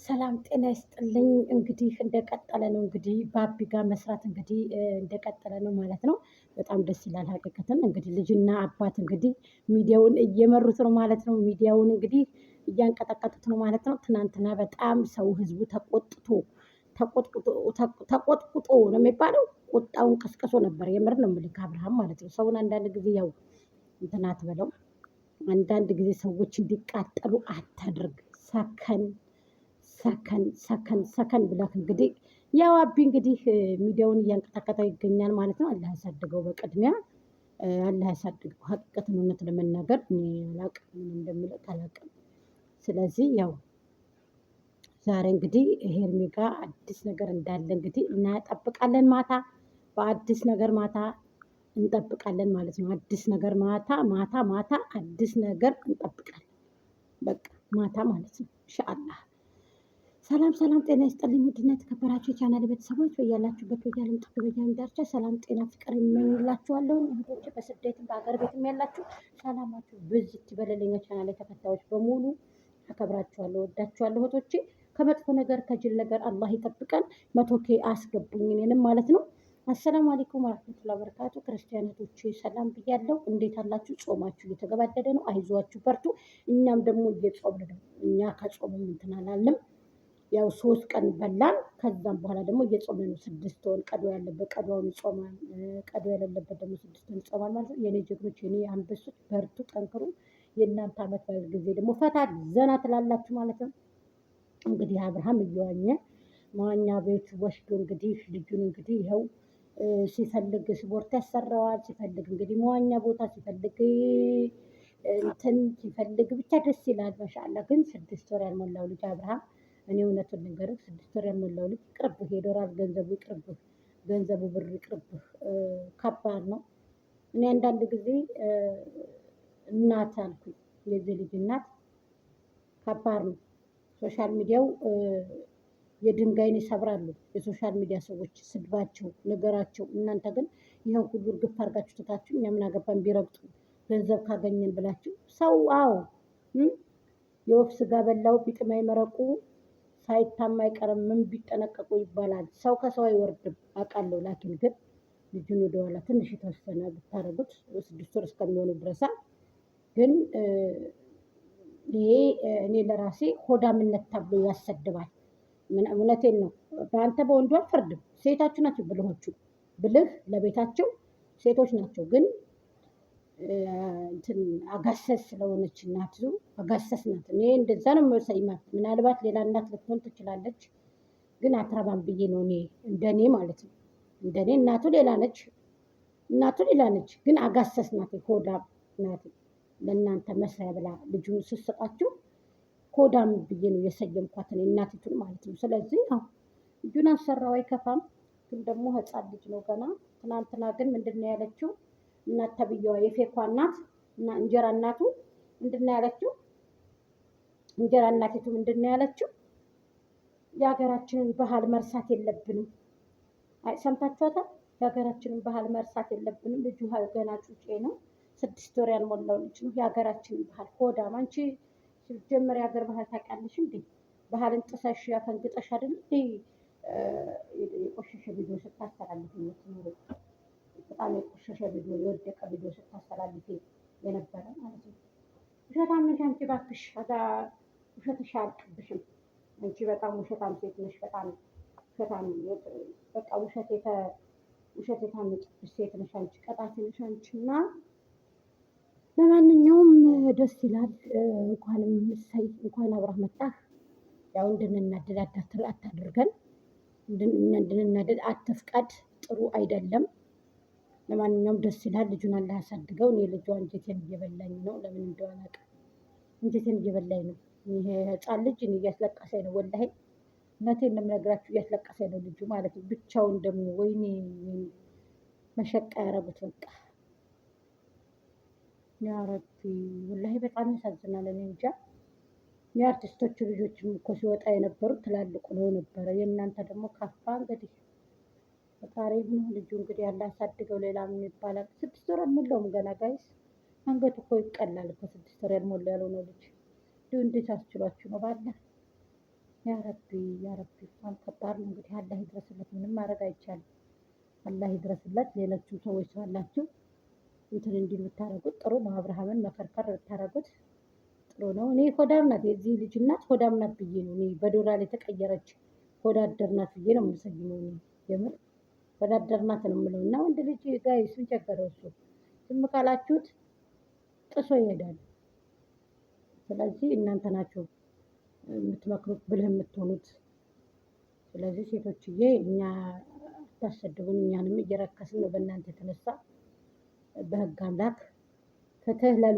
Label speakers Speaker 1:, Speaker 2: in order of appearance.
Speaker 1: ሰላም ጤና ይስጥልኝ። እንግዲህ እንደቀጠለ ነው እንግዲህ ባቢ ጋር መስራት እንግዲህ እንደቀጠለ ነው ማለት ነው። በጣም ደስ ይላል። ሀቂቀትን እንግዲህ ልጅና አባት እንግዲህ ሚዲያውን እየመሩት ነው ማለት ነው። ሚዲያውን እንግዲህ እያንቀጠቀጡት ነው ማለት ነው። ትናንትና በጣም ሰው ህዝቡ ተቆጥቁጦ ነው የሚባለው ቁጣውን ቀስቅሶ ነበር። የምር ነው የምልህ አብርሃም ማለት ነው። ሰውን አንዳንድ ጊዜ ያው እንትን አትበለው። አንዳንድ ጊዜ ሰዎች እንዲቃጠሉ አታድርግ። ሰከን ብለህ እንግዲህ ያው አቢ እንግዲህ ሚዲያውን እያንቀጠቀጠው ይገኛል ማለት ነው። አላህ ያሳድገው። በቅድሚያ አላህ ያሳድገው። ሀቂቀትን እውነት ለመናገር እኔ አላቅም ምን እንደምለው አላቅም። ስለዚህ ያው ዛሬ እንግዲህ ሄርሜ ጋር አዲስ ነገር እንዳለ እንግዲህ እናጠብቃለን። ማታ በአዲስ ነገር ማታ እንጠብቃለን ማለት ነው። አዲስ ነገር ማታ አዲስ ነገር እንጠብቃለን። በቃ ማታ ማለት ነው ኢንሻአላህ። ሰላም ሰላም፣ ጤና ይስጥልኝ ውድና የተከበራችሁ የቻናል ቤተሰቦች በያላችሁበት በያለም ጥግ በያለም ዳርቻ ሰላም ጤና ፍቅር ይመኝላችኋለሁ። እህቶቼ በስደትም በሀገር ቤትም ያላችሁ ሰላማችሁ ብዝት ይበልልኝ። ቻናል ተከታዮች በሙሉ አከብራችኋለሁ፣ ወዳችኋለሁ። እህቶቼ ከመጥፎ ነገር ከጅል ነገር አላህ ይጠብቀን። 100K አስገቡኝ እኔንም ማለት ነው። አሰላሙ አለይኩም ወራህመቱላሂ ወበረካቱ። ክርስቲያን እህቶቼ ሰላም ብያለሁ። እንዴት አላችሁ? ጾማችሁ እየተገባደደ ነው። አይዟችሁ በርቱ። እኛም ደግሞ እየጾምን ነው። እኛ ከጾምም እንትን አላለም። ያው 3 ቀን በላን። ከዛም በኋላ ደግሞ እየጾምን ነው። 6 ወር ቀዶ ያለበት ቀዶውን ይጾማል፣ ቀዶ የሌለበት ደግሞ 6 ወር ይጾማል ማለት ነው። የኔ ጀግኖች፣ የኔ አንበሶች በርቱ፣ ጠንክሩ። የእናንተ አመት በዓል ጊዜ ደግሞ ፈታ ዘና ትላላችሁ ማለት ነው። እንግዲህ አብርሃም እየዋኘ መዋኛ ቤት ወስዶ እንግዲህ ልጁን እንግዲህ ይኸው ሲፈልግ ስፖርት ያሰራዋል፣ ሲፈልግ እንግዲህ መዋኛ ቦታ ሲፈልግ እንትን ሲፈልግ ብቻ ደስ ይላል። ማሻአላ። ግን 6 ወር ያልሞላው ልጅ አብርሃም፣ እኔ እውነቱን ልንገርህ 6 ወር ያልሞላው ልጅ ይቅርብህ፣ የዶላር ገንዘቡ ይቅርብህ፣ ገንዘቡ ብር ይቅርብህ። ከባድ ነው። እኔ አንዳንድ ጊዜ እናት አልኩኝ፣ የዚህ ልጅ እናት ከባድ ነው። ሶሻል ሚዲያው የድንጋይን ይሰብራሉ። የሶሻል ሚዲያ ሰዎች ስድባቸው ነገራቸው። እናንተ ግን ይኸው ሁሉ እርግፍ አድርጋችሁ ትታችሁ እኛ ምን አገባን ቢረግጡ ገንዘብ ካገኘን ብላችሁ ሰው። አዎ የወፍ ስጋ በላው ቢጥማይ መረቁ ሳይታማ አይቀርም ምን ቢጠነቀቁ ይባላል። ሰው ከሰው አይወርድም አውቃለሁ። ላኪን ግን ልጁን ወደኋላ ትንሽ የተወሰነ ብታደርጉት 6 ወር እስከሚሆኑ ድረሳ ግን ይሄ እኔ ለራሴ ሆዳምነት ተብሎ ያሰድባል። እውነቴን ነው። በአንተ በወንዱ አልፈርድም። ሴታችሁ ናቸው ብልሆቹ። ብልህ ለቤታቸው ሴቶች ናቸው። ግን እንትን አጋሰስ ስለሆነች እናቱ አጋሰስ ናት። እኔ እንደዛ ነው የምሰይማት። ምናልባት ሌላ እናት ልትሆን ትችላለች፣ ግን አትረባም ብዬ ነው እኔ እንደኔ ማለት ነው። እንደኔ እናቱ ሌላ ነች፣ ግን አጋሰስ ናት፣ ሆዳም ናት። ለእናንተ መስሪያ ብላ ልጁን ስትሰጣችሁ ሆዳም ብዬ ነው የሰየምኳት እኔ እናቲቱን ማለት ነው። ስለዚህ ያው ልጁን አሰራው አይከፋም። ግን ደግሞ ህፃን ልጅ ነው ገና። ትናንትና ግን ምንድን ነው ያለችው እናት ተብዬዋ የፌኳ እናት እና እንጀራ እናቱ ምንድን ነው ያለችው? እንጀራ እናቲቱ ምንድን ነው ያለችው? የሀገራችንን ባህል መርሳት የለብንም። አይ ሰምታችኋታል? የሀገራችንን ባህል መርሳት የለብንም። ልጁ ገና ጩጬ ነው። 6 ወር ያልሞላው ልጅ ነው። የሀገራችንን ባህል ሆዳም። አንቺ ሲጀመር የሀገር ባህል ታውቂያለሽ እንዴ? ባህልን ጥሰሽ ያፈንግጠሽ አይደል እንዴ? የቆሸሸ ቪዲዮ ስታስተላልፍ የምትኖሩ በጣም የቆሸሸ ቪዲዮ፣ የወደቀ ቪዲዮ ስታስተላልፍ የነበረ ማለት ነው። ውሸታም ነሽ አንቺ እባክሽ። ውሸትሽ አያልቅብሽም። አንቺ በጣም ውሸታም ሴት ነሽ። በጣም ውሸታም፣ በቃ ውሸት የታመጭብሽ ሴት ነሽ አንቺ። ቀጣፊ ነሽ አንቺ። እና ለማንኛውም ደስ ይላል። እንኳንም እሰይ እንኳን አብረህ መጣህ። ያው እንድንናደድ አታድርገን። እንድንናደድ አትፍቀድ። ጥሩ አይደለም። ለማንኛውም ደስ ይላል። ልጁን አላህ ያሳድገው። እኔ ልጁ አንጀቴን እየበላኝ ነው። ለምን እንደሆነ አላውቅም። አንጀቴን እየበላኝ ነው። ይሄ ህፃን ልጅ እኔ እያስለቀሰኝ ነው። ወላሂ እውነቴን ነው የምነግራችሁ፣ እያስለቀሰኝ ነው ልጁ ማለት ነው። ብቻውን ደግሞ ወይኔ መሸቃ ያረጉት በቃ። ያ ረቢ ወላሂ በጣም ያሳዝናል። እኔ እንጃ። የአርቲስቶቹ ልጆችም እኮ ሲወጣ የነበሩት ትላልቁ ነው ነበረ። የእናንተ ደግሞ ከፋ። እንግዲህ ፈጣሪ ነው። ልጁ እንግዲህ ያለ አሳድገው። ሌላ ምን ይባላል? 6 ወር አልሞላውም ገና ጋይስ። አንገቱ እኮ ይቀላል እኮ 6 ወር ያልሞላ ያልሆነ ልጅ። እንዴት አስችሏችሁ ነው ባለ ያረቢ ያረቢ በጣም ከባድ ነው እንግዲህ አላህ ይድረስለት። ምንም ማድረግ አይቻልም። አላህ ይድረስለት። ሌሎችም ሰዎች ካላችሁ እንትን እንዲል ብታረጉት ጥሩ ነው። አብርሃምን መከርከር ብታረጉት ጥሩ ነው። እኔ ሆዳም ናት የዚህ ልጅ እናት ሆዳም ናት ብዬ ነው እኔ በዶላር የተቀየረች ሆዳደር ናት ብዬ ነው የምሰይመው። እኔ የምር ሆዳደር ናት ነው የምለው። እና ወንድ ልጅ ጋር እሱን ቸገረው። እሱ ዝም ካላችሁት ጥሶ ይሄዳል። ስለዚህ እናንተ ናችሁ የምትመክሩት ብልህ የምትሆኑት። ስለዚህ ሴቶችዬ እኛ አታሰድቡን፣ እኛንም እየረከስን ነው በእናንተ የተነሳ። በህግ አምላክ ፍትህ ለሉ